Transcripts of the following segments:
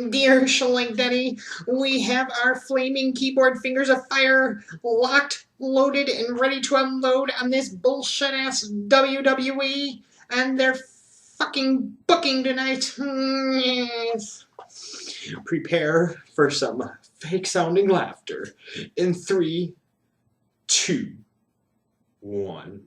Dear Schling Daddy, we have our flaming keyboard fingers of fire locked, loaded, and ready to unload on this bullshit ass WWE and their fucking booking tonight. Yes. Prepare for some fake sounding laughter in 3, 2, 1.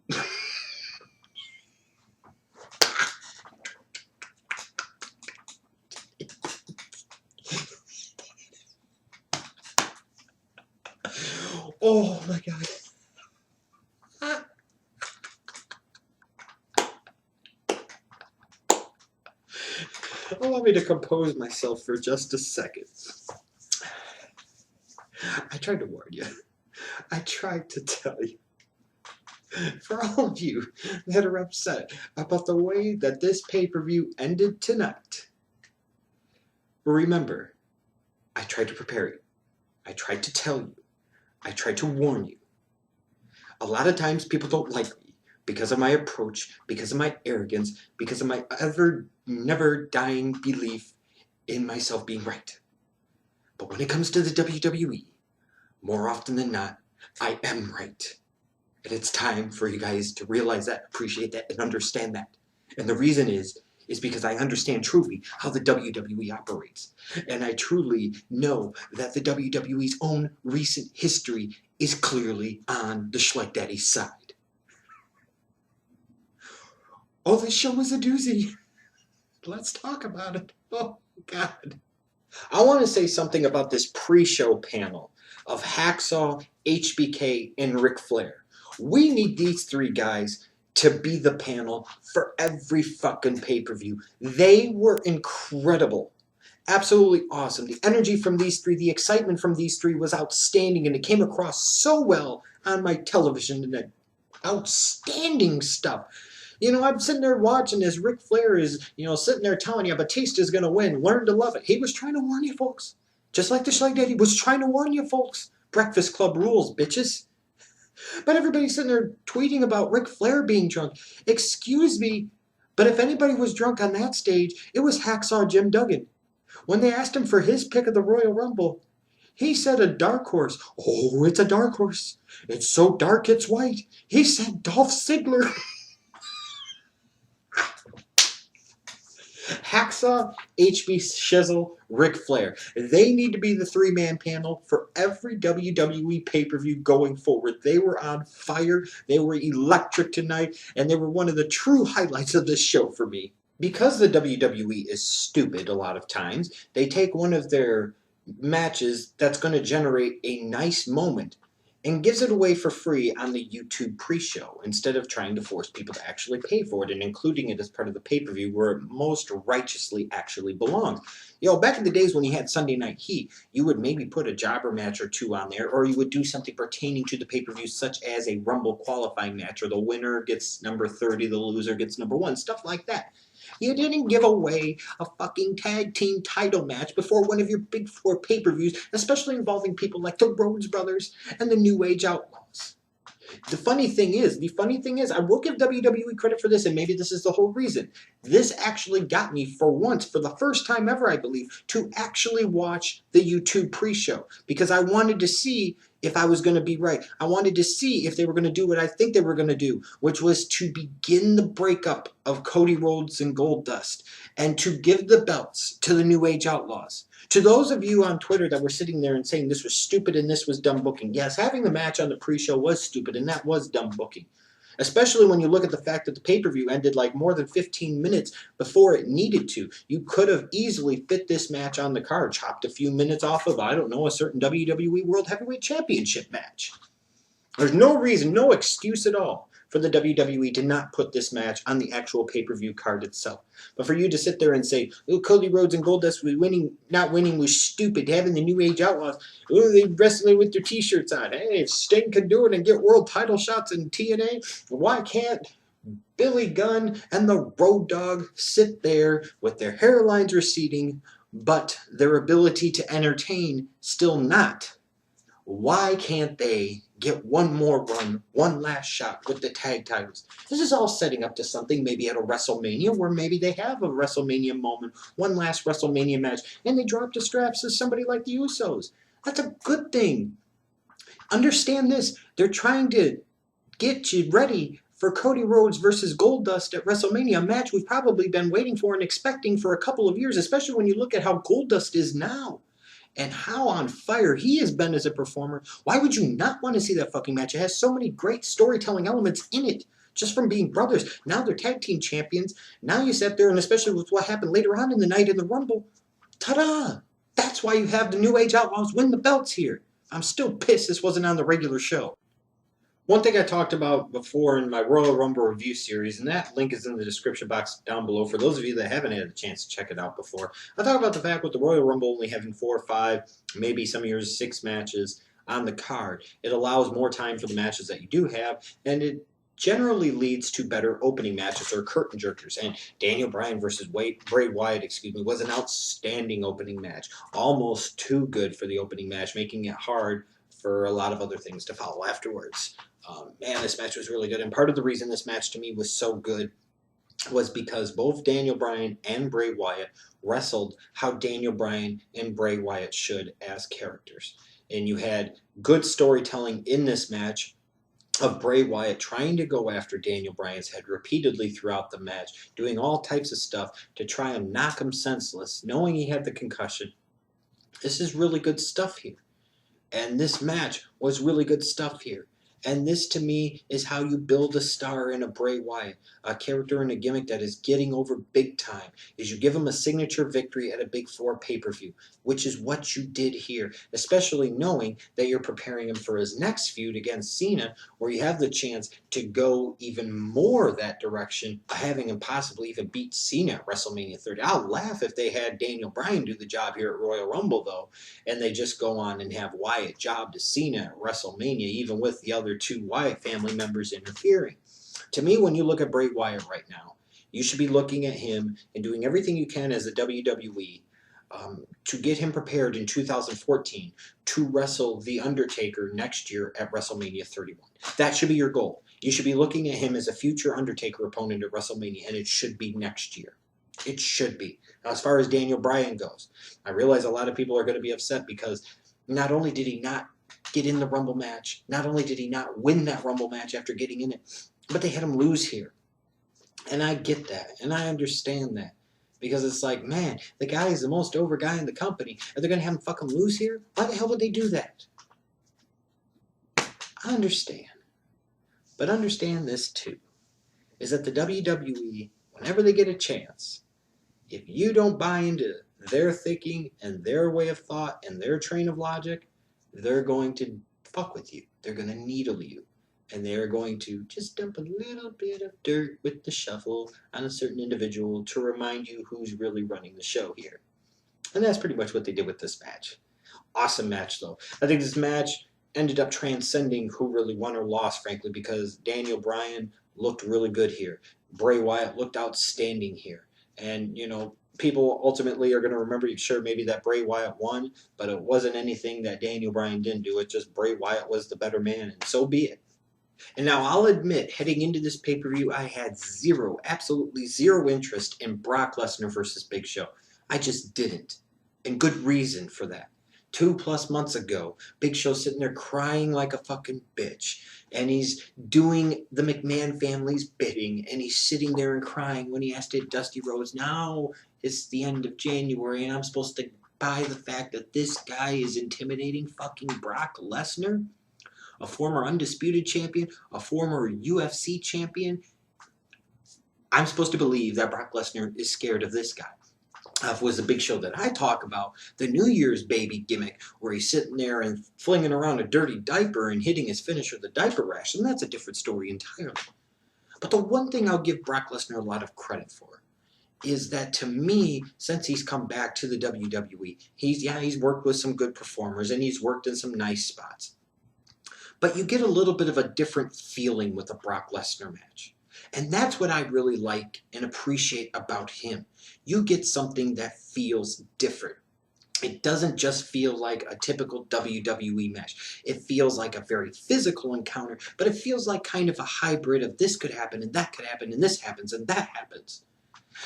Oh my god. Allow me to compose myself for just a second. I tried to warn you. I tried to tell you. For all of you that are upset about the way that this pay-per-view ended tonight, remember, I tried to prepare you. I tried to tell you. I tried to warn you. A lot of times people don't like me because of my approach, because of my arrogance, because of my never dying belief in myself being right. But when it comes to the WWE, more often than not, I am right. And it's time for you guys to realize that, appreciate that, and understand that. And the reason is because I understand truly how the WWE operates. And I truly know that the WWE's own recent history is clearly on the Schleck Daddy's side. Oh, this show is a doozy. Let's talk about it. Oh, God. I want to say something about this pre-show panel of Hacksaw, HBK, and Ric Flair. We need these three guys to be the panel for every fucking pay-per-view. They were incredible. Absolutely awesome. The energy from these three, the excitement from these three was outstanding, and it came across so well on my television tonight. Outstanding stuff. You know, I'm sitting there watching as Ric Flair is, sitting there telling you Batista's going to win. Learn to love it. He was trying to warn you, folks. Just like the Schleck Daddy was trying to warn you, folks. Breakfast Club rules, bitches. But everybody's sitting there tweeting about Ric Flair being drunk. Excuse me, but if anybody was drunk on that stage, it was Hacksaw Jim Duggan. When they asked him for his pick of the Royal Rumble, he said a dark horse. Oh, it's a dark horse. It's so dark it's white. He said Dolph Ziggler. Hacksaw, HB Shizzle, Ric Flair. They need to be the three-man panel for every WWE pay-per-view going forward. They were on fire, they were electric tonight, and they were one of the true highlights of this show for me. Because the WWE is stupid a lot of times, they take one of their matches that's going to generate a nice moment and gives it away for free on the YouTube pre-show instead of trying to force people to actually pay for it and including it as part of the pay-per-view where it most righteously actually belongs. Back in the days when you had Sunday Night Heat, you would maybe put a jobber match or two on there, or you would do something pertaining to the pay-per-view such as a Rumble qualifying match, or the winner gets number 30, the loser gets number 1, stuff like that. You didn't give away a fucking tag team title match before one of your big 4 pay-per-views, especially involving people like the Rhodes Brothers and the New Age Outlaws. The funny thing is, I will give WWE credit for this, and maybe this is the whole reason. This actually got me, for once, for the first time ever, I believe, to actually watch the YouTube pre-show, because I wanted to see if I was going to be right. I wanted to see if they were going to do what I think they were going to do, which was to begin the breakup of Cody Rhodes and Goldust, and to give the belts to the New Age Outlaws. To those of you on Twitter that were sitting there and saying this was stupid and this was dumb booking, yes, having the match on the pre-show was stupid and that was dumb booking. Especially when you look at the fact that the pay-per-view ended like more than 15 minutes before it needed to. You could have easily fit this match on the card, chopped a few minutes off of, I don't know, a certain WWE World Heavyweight Championship match. There's no reason, no excuse at all for the WWE to not put this match on the actual pay-per-view card itself. But for you to sit there and say, oh, Cody Rhodes and Goldust not winning was stupid, having the New Age Outlaws, oh, they wrestling with their t-shirts on. Hey, if Sting can do it and get world title shots in TNA, why can't Billy Gunn and the Road Dogg sit there with their hairlines receding, but their ability to entertain still not? Why can't they get one more run, one last shot with the tag titles. This is all setting up to something maybe at a WrestleMania where maybe they have a WrestleMania moment, one last WrestleMania match, and they drop the straps to somebody like the Usos. That's a good thing. Understand this. They're trying to get you ready for Cody Rhodes versus Goldust at WrestleMania, a match we've probably been waiting for and expecting for a couple of years, especially when you look at how Goldust is now and how on fire he has been as a performer. Why would you not want to see that fucking match? It has so many great storytelling elements in it, just from being brothers. Now they're tag team champions. Now you sit there, and especially with what happened later on in the night in the Rumble, ta-da! That's why you have the New Age Outlaws win the belts here. I'm still pissed this wasn't on the regular show. One thing I talked about before in my Royal Rumble review series, and that link is in the description box down below for those of you that haven't had a chance to check it out before. I talk about the fact with the Royal Rumble only having 4 or 5, maybe some years 6 matches on the card. It allows more time for the matches that you do have, and it generally leads to better opening matches or curtain jerkers. And Daniel Bryan versus Bray Wyatt, was an outstanding opening match. Almost too good for the opening match, making it hard for a lot of other things to follow afterwards. Man, this match was really good. And part of the reason this match to me was so good was because both Daniel Bryan and Bray Wyatt wrestled how Daniel Bryan and Bray Wyatt should as characters. And you had good storytelling in this match of Bray Wyatt trying to go after Daniel Bryan's head repeatedly throughout the match, doing all types of stuff to try and knock him senseless, knowing he had the concussion. This is really good stuff here. And this match was really good stuff here. And this, to me, is how you build a star in a Bray Wyatt, a character and a gimmick that is getting over big time, is you give him a signature victory at a Big 4 pay-per-view, which is what you did here, especially knowing that you're preparing him for his next feud against Cena, where you have the chance to go even more that direction, having him possibly even beat Cena at WrestleMania 30. I'll laugh if they had Daniel Bryan do the job here at Royal Rumble, though, and they just go on and have Wyatt job to Cena at WrestleMania, even with the other 2 Wyatt family members interfering. To me, when you look at Bray Wyatt right now, you should be looking at him and doing everything you can as a WWE to get him prepared in 2014 to wrestle The Undertaker next year at WrestleMania 31. That should be your goal. You should be looking at him as a future Undertaker opponent at WrestleMania, and it should be next year. It should be. Now, as far as Daniel Bryan goes, I realize a lot of people are going to be upset because not only did he not get in the Rumble match, not only did he not win that Rumble match after getting in it, but they had him lose here. And I get that, and I understand that. Because it's like, man, the guy is the most over guy in the company, and they're going to have him fucking lose here? Why the hell would they do that? I understand. But understand this too, is that the WWE, whenever they get a chance, if you don't buy into their thinking and their way of thought and their train of logic, they're going to fuck with you. They're going to needle you. And they're going to just dump a little bit of dirt with the shovel on a certain individual to remind you who's really running the show here. And that's pretty much what they did with this match. Awesome match, though. I think this match ended up transcending who really won or lost, frankly, because Daniel Bryan looked really good here. Bray Wyatt looked outstanding here. And, you know, people ultimately are going to remember, sure, maybe that Bray Wyatt won, but it wasn't anything that Daniel Bryan didn't do. It's just Bray Wyatt was the better man, and so be it. And now I'll admit, heading into this pay-per-view, I had absolutely zero interest in Brock Lesnar versus Big Show. I just didn't. And good reason for that. 2+ months ago, Big Show's sitting there crying like a fucking bitch. And he's doing the McMahon family's bidding. And he's sitting there and crying when he asked Dusty Rhodes, now it's the end of January and I'm supposed to buy the fact that this guy is intimidating fucking Brock Lesnar? A former Undisputed Champion, a former UFC Champion. I'm supposed to believe that Brock Lesnar is scared of this guy. Was the Big Show that I talk about, the New Year's baby gimmick, where he's sitting there and flinging around a dirty diaper and hitting his finisher, the diaper rash, and that's a different story entirely. But the one thing I'll give Brock Lesnar a lot of credit for is that, to me, since he's come back to the WWE, he's worked with some good performers and he's worked in some nice spots. But you get a little bit of a different feeling with a Brock Lesnar match. And that's what I really like and appreciate about him. You get something that feels different. It doesn't just feel like a typical WWE match. It feels like a very physical encounter, but it feels like kind of a hybrid of this could happen and that could happen and this happens and that happens.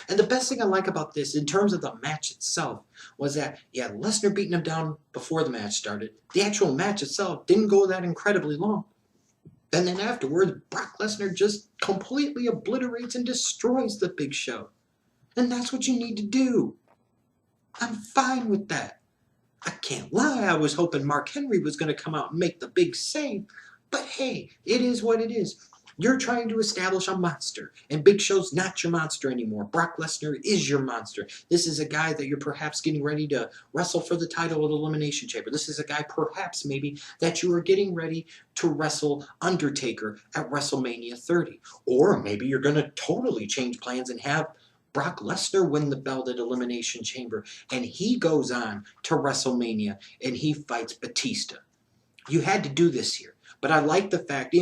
And the best thing I like about this, in terms of the match itself, was that, yeah, Lesnar beating him down before the match started. The actual match itself didn't go that incredibly long. And then afterwards, Brock Lesnar just completely obliterates and destroys the Big Show. And that's what you need to do. I'm fine with that. I can't lie, I was hoping Mark Henry was going to come out and make the big save. But hey, it is what it is. You're trying to establish a monster, and Big Show's not your monster anymore. Brock Lesnar is your monster. This is a guy that you're perhaps getting ready to wrestle for the title of the Elimination Chamber. This is a guy perhaps maybe that you are getting ready to wrestle Undertaker at WrestleMania 30. Or maybe you're going to totally change plans and have Brock Lesnar win the belt at Elimination Chamber, and he goes on to WrestleMania and he fights Batista. You had to do this here. But I like the fact,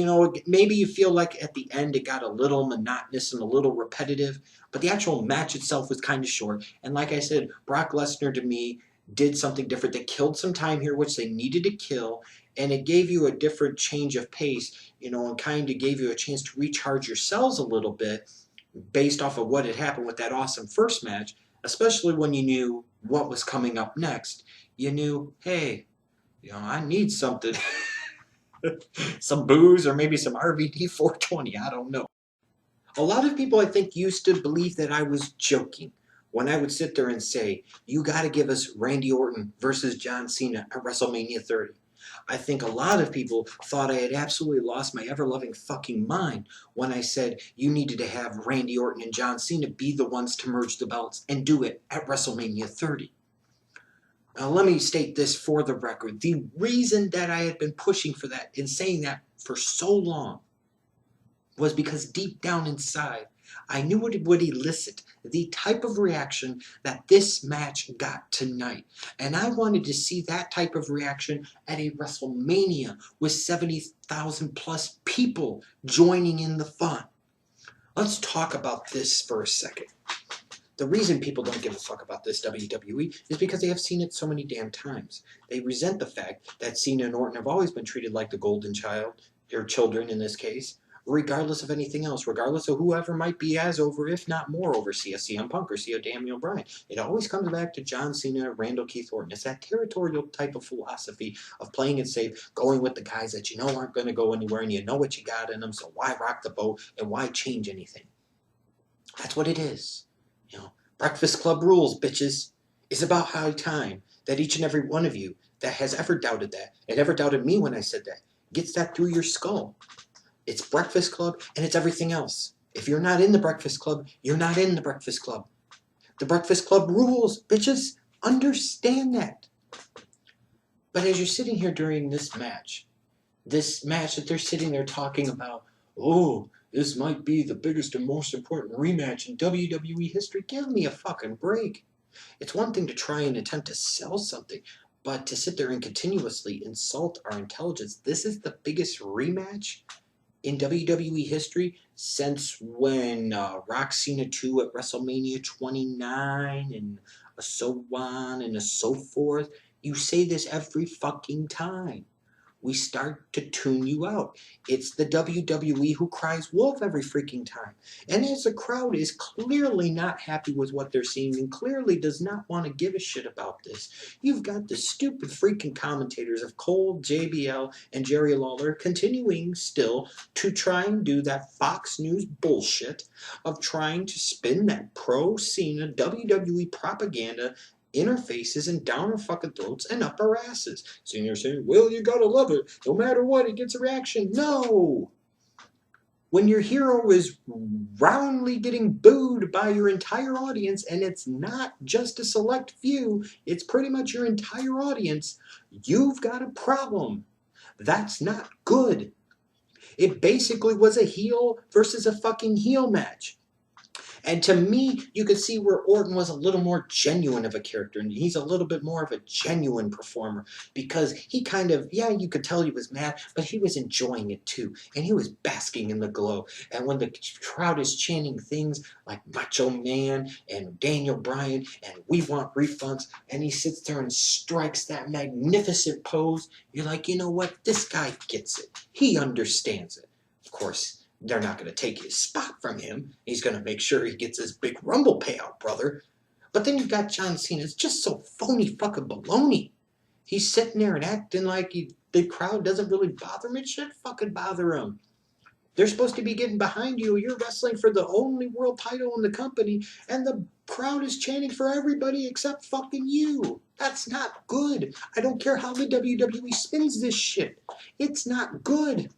maybe you feel like at the end it got a little monotonous and a little repetitive, but the actual match itself was kind of short. And like I said, Brock Lesnar to me did something different. They killed some time here, which they needed to kill, and it gave you a different change of pace, and kind of gave you a chance to recharge yourselves a little bit based off of what had happened with that awesome first match, especially when you knew what was coming up next. You knew, hey, I need something. Some booze or maybe some RVD 420, I don't know. A lot of people, I think, used to believe that I was joking when I would sit there and say, you got to give us Randy Orton versus John Cena at WrestleMania 30. I think a lot of people thought I had absolutely lost my ever-loving fucking mind when I said you needed to have Randy Orton and John Cena be the ones to merge the belts and do it at WrestleMania 30. Now, let me state this for the record. The reason that I had been pushing for that and saying that for so long was because deep down inside, I knew it would elicit the type of reaction that this match got tonight. And I wanted to see that type of reaction at a WrestleMania with 70,000 plus people joining in the fun. Let's talk about this for a second. The reason people don't give a fuck about this WWE is because they have seen it so many damn times. They resent the fact that Cena and Orton have always been treated like the golden child, or children in this case, regardless of anything else, regardless of whoever might be as over, if not more over, see a CM Punk or see a Daniel Bryan. It always comes back to John Cena, Randall Keith Orton. It's that territorial type of philosophy of playing it safe, going with the guys that you know aren't going to go anywhere and you know what you got in them, so why rock the boat and why change anything? That's what it is. Breakfast Club rules, bitches. It's about high time that each and every one of you that has ever doubted that, and ever doubted me when I said that, gets that through your skull. It's Breakfast Club, and it's everything else. If you're not in the Breakfast Club, you're not in the Breakfast Club. The Breakfast Club rules, bitches. Understand that. But as you're sitting here during this match that they're sitting there talking about, oh, this might be the biggest and most important rematch in WWE history. Give me a fucking break. It's one thing to try and attempt to sell something, but to sit there and continuously insult our intelligence. This is the biggest rematch in WWE history since when Rock Cena 2 at WrestleMania 29 and so on and so forth. You say this every fucking time. We start to tune you out. It's the WWE who cries wolf every freaking time. And as the crowd is clearly not happy with what they're seeing and clearly does not want to give a shit about this, you've got the stupid freaking commentators of Cole, JBL, and Jerry Lawler continuing still to try and do that Fox News bullshit of trying to spin that pro-Cena WWE propaganda in our faces and down our fucking throats and up our asses. So you're saying, well, you gotta love it. No matter what, it gets a reaction. No! When your hero is roundly getting booed by your entire audience, and it's not just a select few, it's pretty much your entire audience, you've got a problem. That's not good. It basically was a heel versus a fucking heel match. And to me, you could see where Orton was a little more genuine of a character, and he's a little bit more of a genuine performer because he kind of, yeah, you could tell he was mad, but he was enjoying it too, and he was basking in the glow. And when the crowd is chanting things like Macho Man and Daniel Bryan and we want refunds, and he sits there and strikes that magnificent pose, you're like, you know what? This guy gets it. He understands it. Of course, they're not going to take his spot from him. He's going to make sure he gets his big Rumble payout, brother. But then you've got John Cena. It's just so phony fucking baloney. He's sitting there and acting like the crowd doesn't really bother him. It should fucking bother him. They're supposed to be getting behind you. You're wrestling for the only world title in the company, and the crowd is chanting for everybody except fucking you. That's not good. I don't care how the WWE spins this shit. It's not good.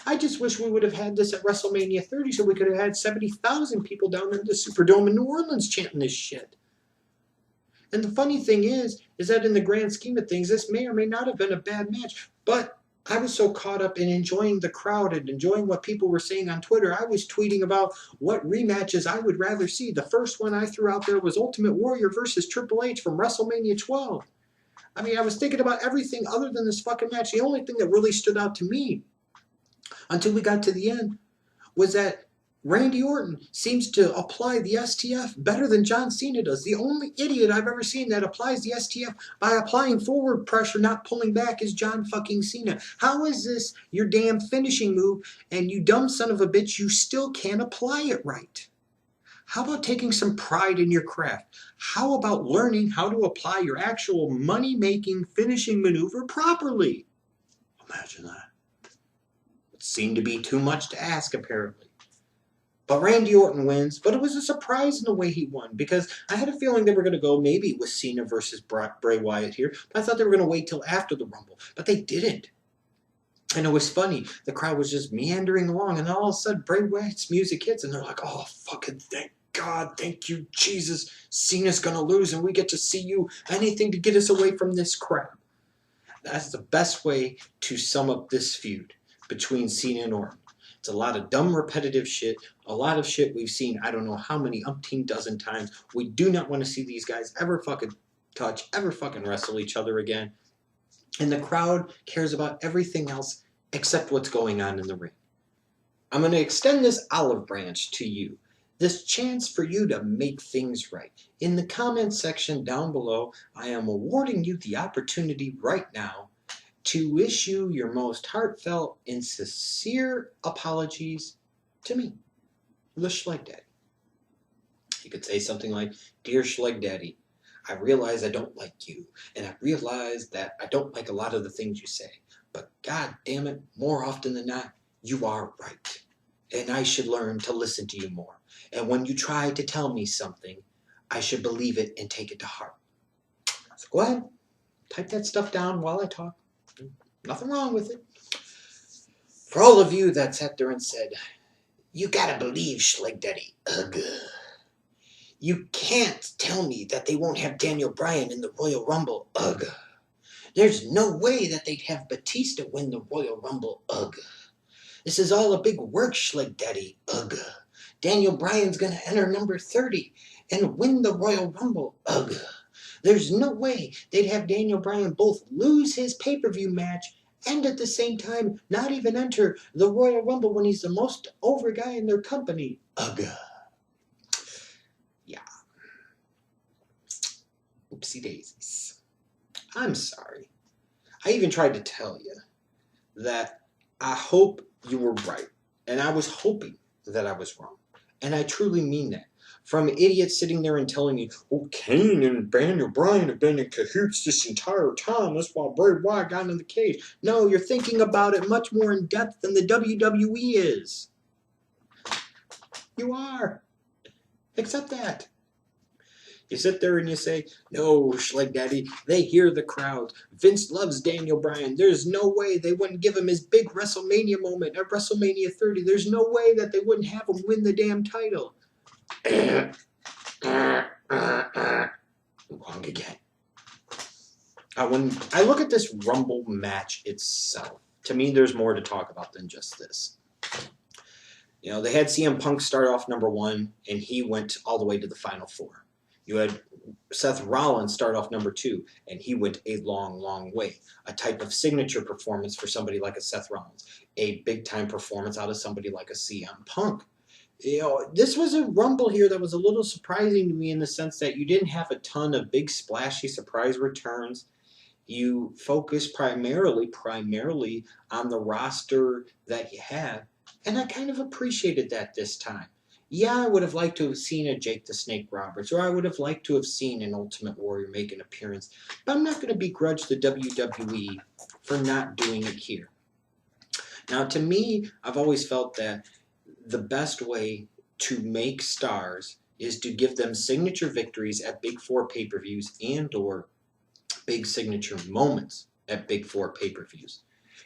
I just wish we would have had this at WrestleMania 30 so we could have had 70,000 people down in the Superdome in New Orleans chanting this shit. And the funny thing is that in the grand scheme of things, this may or may not have been a bad match. But I was so caught up in enjoying the crowd and enjoying what people were saying on Twitter, I was tweeting about what rematches I would rather see. The first one I threw out there was Ultimate Warrior versus Triple H from WrestleMania 12. I mean, I was thinking about everything other than this fucking match. The only thing that really stood out to me until we got to the end was that Randy Orton seems to apply the STF better than John Cena does. The only idiot I've ever seen that applies the STF by applying forward pressure, not pulling back, is John fucking Cena. How is this your damn finishing move, and you dumb son of a bitch, you still can't apply it right? How about taking some pride in your craft? How about learning how to apply your actual money-making finishing maneuver properly? Imagine that. Seemed to be too much to ask, apparently. But Randy Orton wins, but it was a surprise in the way he won, because I had a feeling they were going to go maybe with Cena versus Bray Wyatt here, but I thought they were going to wait till after the Rumble, but they didn't. And it was funny, the crowd was just meandering along, and all of a sudden Bray Wyatt's music hits, and they're like, oh, fucking thank God, thank you, Jesus, Cena's going to lose, and we get to see you, anything to get us away from this crap. That's the best way to sum up this feud between Cena and Orton. It's a lot of dumb, repetitive shit. A lot of shit we've seen I don't know how many umpteen dozen times. We do not want to see these guys ever fucking touch, ever fucking wrestle each other again. And the crowd cares about everything else except what's going on in the ring. I'm going to extend this olive branch to you. This chance for you to make things right. In the comment section down below, I am awarding you the opportunity right now to issue your most heartfelt and sincere apologies to me, the Schleg Daddy. You could say something like, Dear Schleg Daddy, I realize I don't like you, and I realize that I don't like a lot of the things you say, but God damn it, more often than not, you are right, and I should learn to listen to you more. And when you try to tell me something, I should believe it and take it to heart. So go ahead, type that stuff down while I talk. Nothing wrong with it. For all of you that sat there and said, you gotta believe Schleg Daddy. Ugh. You can't tell me that they won't have Daniel Bryan in the Royal Rumble. Ugh. There's no way that they'd have Batista win the Royal Rumble. Ugh. This is all a big work, Schleg Daddy. Ugh. Daniel Bryan's gonna enter number 30 and win the Royal Rumble. Ugh. There's no way they'd have Daniel Bryan both lose his pay-per-view match and at the same time not even enter the Royal Rumble when he's the most over guy in their company. Ugh. Yeah. Oopsie daisies. I'm sorry. I even tried to tell you that I hope you were right. And I was hoping that I was wrong. And I truly mean that. From idiots sitting there and telling you, oh, Kane and Daniel Bryan have been in cahoots this entire time. That's why Bray Wyatt got in the cage. No, you're thinking about it much more in depth than the WWE is. You are. Accept that. You sit there and you say, no, Schleg Daddy, they hear the crowd. Vince loves Daniel Bryan. There's no way they wouldn't give him his big WrestleMania moment at WrestleMania 30. There's no way that they wouldn't have him win the damn title. Wrong again. When I look at this Rumble match itself, to me there's more to talk about than just this. They had CM Punk start off number 1, and he went all the way to the Final 4. You had Seth Rollins start off number 2, and he went a long, long way. A type of signature performance for somebody like a Seth Rollins. A big-time performance out of somebody like a CM Punk. This was a Rumble here that was a little surprising to me in the sense that you didn't have a ton of big, splashy surprise returns. You focused primarily on the roster that you had, and I kind of appreciated that this time. Yeah, I would have liked to have seen a Jake the Snake Roberts, or I would have liked to have seen an Ultimate Warrior make an appearance, but I'm not going to begrudge the WWE for not doing it here. Now, to me, I've always felt that the best way to make stars is to give them signature victories at Big Four pay-per-views and or big signature moments at Big Four pay-per-views.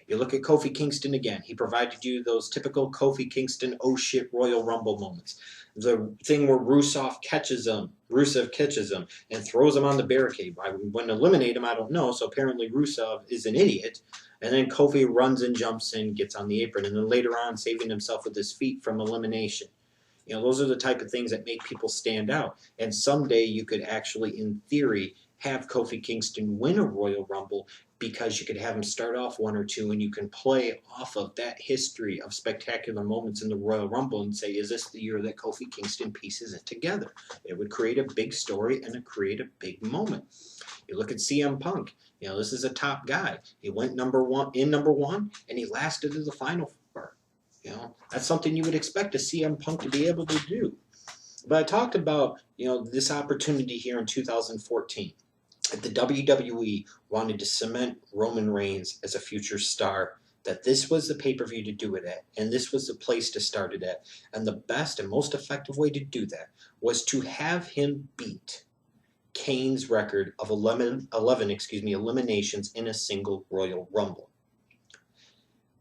You look at Kofi Kingston again. He provided you those typical Kofi Kingston, oh shit, Royal Rumble moments. The thing where Rusev catches him and throws him on the barricade. Why we wouldn't eliminate him, I don't know. So apparently Rusev is an idiot. And then Kofi runs and jumps in, gets on the apron, and then later on saving himself with his feet from elimination. Those are the type of things that make people stand out. And someday you could actually, in theory, have Kofi Kingston win a Royal Rumble because you could have him start off 1 or 2 and you can play off of that history of spectacular moments in the Royal Rumble and say, is this the year that Kofi Kingston pieces it together? It would create a big story and create a big moment. You look at CM Punk. This is a top guy. He went number one, and he lasted to the Final 4. That's something you would expect a CM Punk to be able to do. But I talked about, this opportunity here in 2014. If the WWE wanted to cement Roman Reigns as a future star, that this was the pay-per-view to do it at, and this was the place to start it at. And the best and most effective way to do that was to have him beat Kane's record of 11 eliminations in a single Royal Rumble.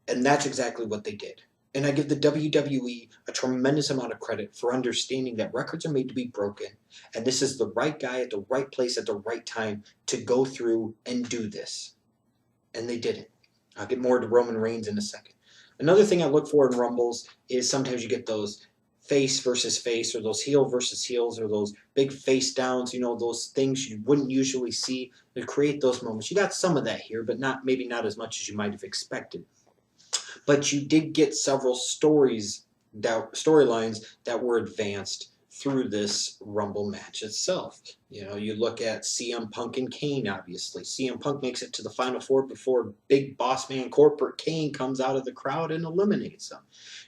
And that's exactly what they did. And I give the WWE a tremendous amount of credit for understanding that records are made to be broken, and this is the right guy at the right place at the right time to go through and do this. And they did it. I'll get more to Roman Reigns in a second. Another thing I look for in Rumbles is sometimes you get those face versus face, or those heel versus heels, or those big face downs, those things you wouldn't usually see to create those moments. You got some of that here, but maybe not as much as you might have expected. But you did get several storylines that were advanced through this Rumble match itself. You look at CM Punk and Kane, obviously. CM Punk makes it to the Final 4 before big boss man corporate Kane comes out of the crowd and eliminates him.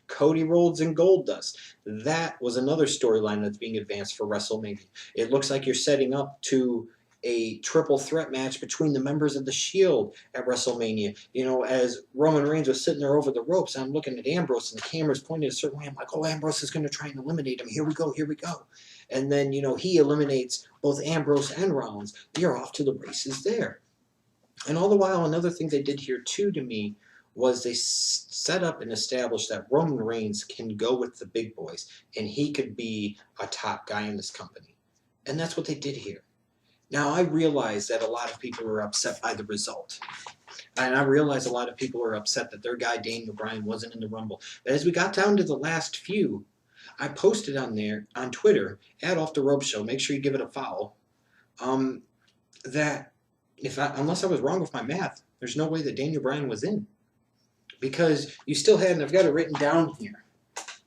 Cody Rhodes and Goldust. That was another storyline that's being advanced for WrestleMania. It looks like you're setting up to a triple threat match between the members of the Shield at WrestleMania. As Roman Reigns was sitting there over the ropes, I'm looking at Ambrose, and the camera's pointing a certain way. I'm like, oh, Ambrose is going to try and eliminate him. Here we go. And then, he eliminates both Ambrose and Rollins. They're off to the races there. And all the while, another thing they did here, too, to me, was they set up and established that Roman Reigns can go with the big boys, and he could be a top guy in this company. And that's what they did here. Now, I realize that a lot of people are upset by the result. And I realize a lot of people are upset that their guy, Daniel Bryan, wasn't in the Rumble. But as we got down to the last few, I posted on there, on Twitter, @OffTheRopeShow, make sure you give it a follow, that unless I was wrong with my math, there's no way that Daniel Bryan was in. Because you still had, and I've got it written down here,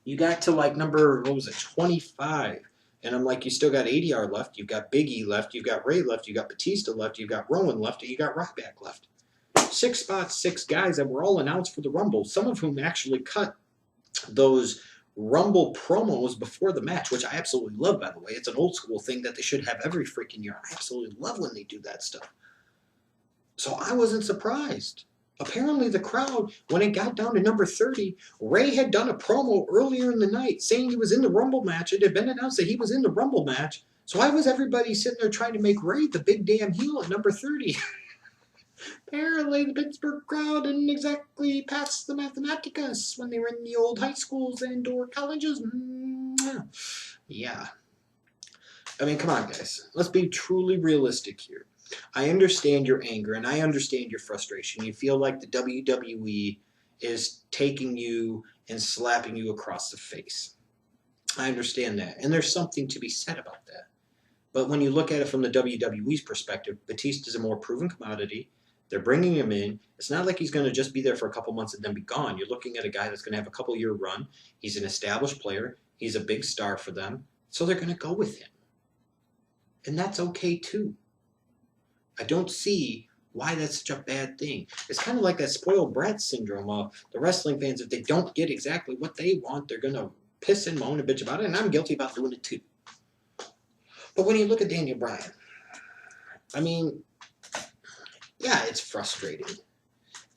you got to number, 25. And I'm like, you still got ADR left, you've got Big E left, you've got Ray left, you've got Batista left, you've got Rowan left, and you got Ryback left. 6 spots, 6 guys that were all announced for the Rumble, some of whom actually cut those Rumble promos before the match, which I absolutely love, by the way. It's an old school thing that they should have every freaking year. I absolutely love when they do that stuff. So I wasn't surprised. Apparently the crowd, when it got down to number 30, Ray had done a promo earlier in the night saying he was in the Rumble match. It had been announced that he was in the Rumble match. So why was everybody sitting there trying to make Ray the big damn heel at number 30? Apparently the Pittsburgh crowd didn't exactly pass the Mathematicus when they were in the old high schools and or colleges. Yeah. I mean, come on, guys. Let's be truly realistic here. I understand your anger, and I understand your frustration. You feel like the WWE is taking you and slapping you across the face. I understand that, and there's something to be said about that. But when you look at it from the WWE's perspective, Batista's a more proven commodity. They're bringing him in. It's not like he's going to just be there for a couple months and then be gone. You're looking at a guy that's going to have a couple-year run. He's an established player. He's a big star for them. So they're going to go with him. And that's okay, too. I don't see why that's such a bad thing. It's kind of like that spoiled brat syndrome of the wrestling fans. If they don't get exactly what they want, they're going to piss and moan and bitch about it. And I'm guilty about doing it, too. But when you look at Daniel Bryan, I mean, yeah, it's frustrating.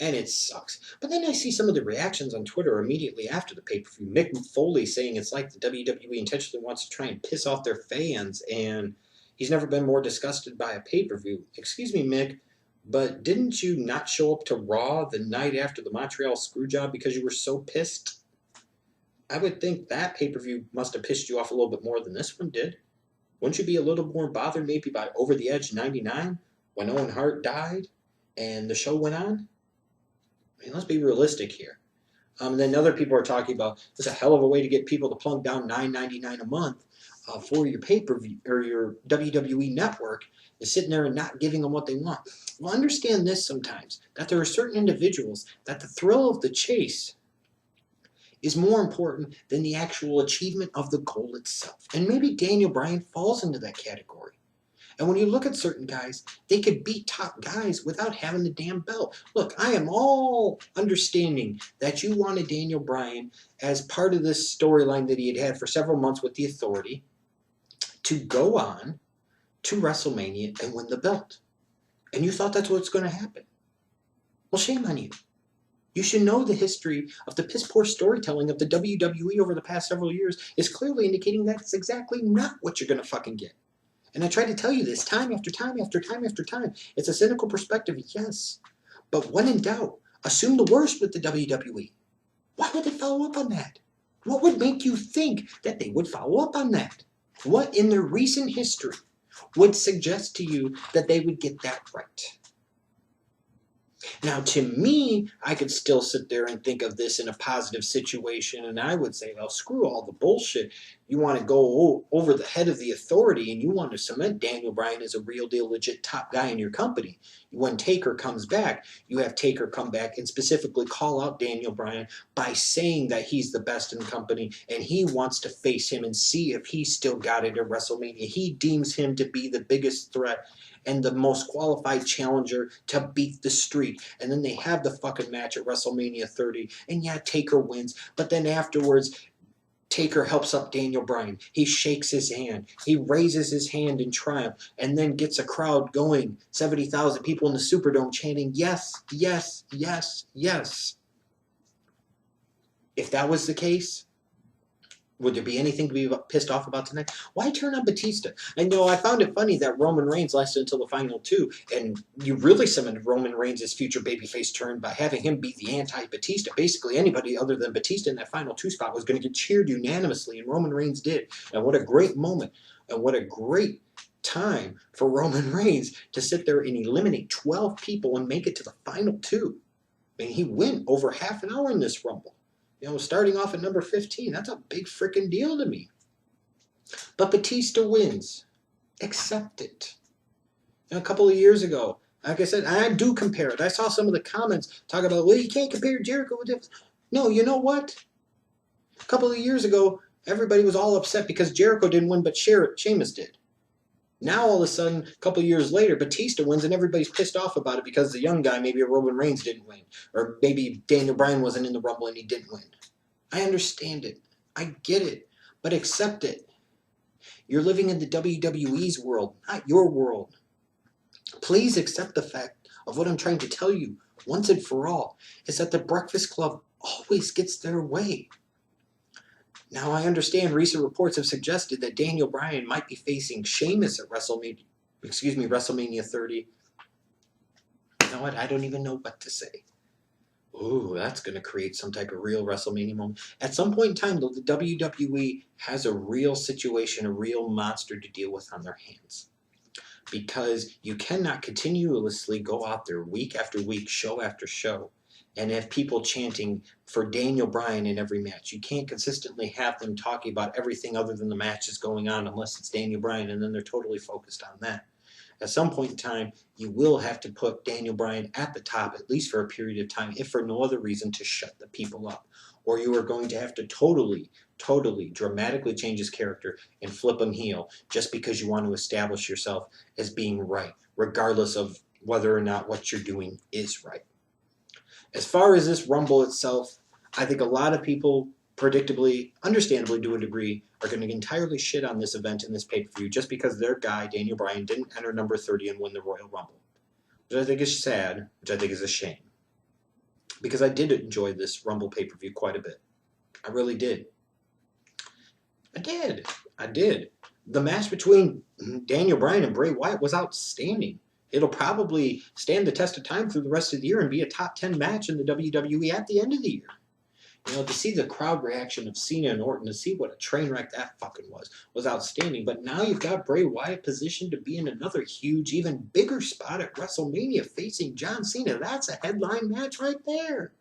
And it sucks. But then I see some of the reactions on Twitter immediately after the pay-per-view. Mick Foley saying it's like the WWE intentionally wants to try and piss off their fans, and he's never been more disgusted by a pay-per-view. Excuse me, Mick, but didn't you not show up to Raw the night after the Montreal Screwjob because you were so pissed? I would think that pay-per-view must have pissed you off a little bit more than this one did. Wouldn't you be a little more bothered maybe by Over the Edge 99 when Owen Hart died and the show went on? I mean, let's be realistic here. And then other people are talking about it's a hell of a way to get people to plunk down $9.99 a month for your pay-per-view or your WWE network is sitting there and not giving them what they want. Well, understand this sometimes, that there are certain individuals that the thrill of the chase is more important than the actual achievement of the goal itself. And maybe Daniel Bryan falls into that category. And when you look at certain guys, they could beat top guys without having the damn belt. Look, I am all understanding that you wanted Daniel Bryan as part of this storyline that he had for several months with the Authority to go on to WrestleMania and win the belt. And you thought that's what's going to happen. Well, shame on you. You should know the history of the piss-poor storytelling of the WWE over the past several years is clearly indicating that's exactly not what you're going to fucking get. And I try to tell you this time after time after time after time. It's a cynical perspective, yes. But when in doubt, assume the worst with the WWE. Why would they follow up on that? What would make you think that they would follow up on that? What in their recent history would suggest to you that they would get that right? Now, to me, I could still sit there and think of this in a positive situation, and I would say, well, screw all the bullshit. You want to go over the head of the Authority, and you want to cement Daniel Bryan as a real deal, legit top guy in your company. When Taker comes back, you have Taker come back and specifically call out Daniel Bryan by saying that he's the best in the company, and he wants to face him and see if he still got it at WrestleMania. He deems him to be the biggest threat and the most qualified challenger to beat the Streak. And then they have the fucking match at WrestleMania 30. And yeah, Taker wins. But then afterwards, Taker helps up Daniel Bryan. He shakes his hand. He raises his hand in triumph and then gets a crowd going. 70,000 people in the Superdome chanting, yes, yes, yes, yes. If that was the case, would there be anything to be pissed off about tonight? Why turn on Batista? I know I found it funny that Roman Reigns lasted until the final two, and you really cemented Roman Reigns' future babyface turn by having him be the anti-Batista. Basically, anybody other than Batista in that final two spot was going to get cheered unanimously, and Roman Reigns did. And what a great moment, and what a great time for Roman Reigns to sit there and eliminate 12 people and make it to the final two. I mean, he went over half an hour in this Rumble. You know, starting off at number 15, that's a big freaking deal to me. But Batista wins. Accept it. And a couple of years ago, like I said, I do compare it. I saw some of the comments talking about, well, you can't compare Jericho with this. No, you know what? A couple of years ago, everybody was all upset because Jericho didn't win, but Sheamus did. Now, all of a sudden, a couple of years later, Batista wins, and everybody's pissed off about it because the young guy, maybe Roman Reigns, didn't win. Or maybe Daniel Bryan wasn't in the Rumble and he didn't win. I understand it. I get it. But accept it. You're living in the WWE's world, not your world. Please accept the fact of what I'm trying to tell you, once and for all, is that the Breakfast Club always gets their way. Now, I understand recent reports have suggested that Daniel Bryan might be facing Sheamus at WrestleMania 30. You know what? I don't even know what to say. Ooh, that's going to create some type of real WrestleMania moment. At some point in time, though, the WWE has a real situation, a real monster to deal with on their hands. Because you cannot continuously go out there week after week, show after show, and have people chanting for Daniel Bryan in every match. You can't consistently have them talking about everything other than the match that's going on unless it's Daniel Bryan, and then they're totally focused on that. At some point in time, you will have to put Daniel Bryan at the top, at least for a period of time, if for no other reason to shut the people up. Or you are going to have to totally, dramatically change his character and flip him heel just because you want to establish yourself as being right, regardless of whether or not what you're doing is right. As far as this Rumble itself, I think a lot of people, predictably, understandably to a degree, are going to entirely shit on this event and this pay-per-view just because their guy, Daniel Bryan, didn't enter number 30 and win the Royal Rumble. Which I think is sad, which I think is a shame. Because I did enjoy this Rumble pay-per-view quite a bit. I really did. I did. The match between Daniel Bryan and Bray Wyatt was outstanding. It'll probably stand the test of time through the rest of the year and be a top 10 match in the WWE at the end of the year. You know, to see the crowd reaction of Cena and Orton, to see what a train wreck that fucking was outstanding. But now you've got Bray Wyatt positioned to be in another huge, even bigger spot at WrestleMania facing John Cena. That's a headline match right there.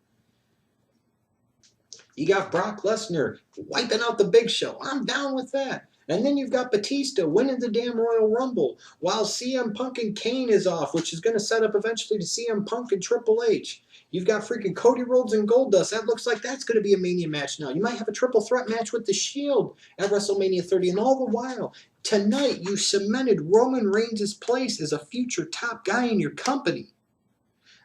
You got Brock Lesnar wiping out the Big Show. I'm down with that. And then you've got Batista winning the damn Royal Rumble while CM Punk and Kane is off, which is going to set up eventually to CM Punk and Triple H. You've got freaking Cody Rhodes and Goldust. That looks like that's going to be a Mania match now. You might have a triple threat match with The Shield at WrestleMania 30. And all the while, tonight you cemented Roman Reigns' place as a future top guy in your company.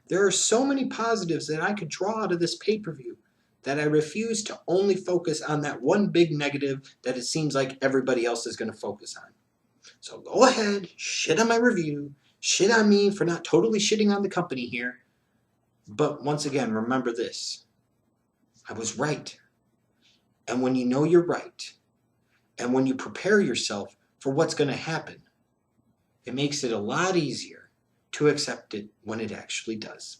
There are so many positives that I could draw out of this pay-per-view that I refuse to only focus on that one big negative that it seems like everybody else is going to focus on. So go ahead, shit on my review, shit on me for not totally shitting on the company here. But once again, remember this. I was right. And when you know you're right, and when you prepare yourself for what's going to happen, it makes it a lot easier to accept it when it actually does.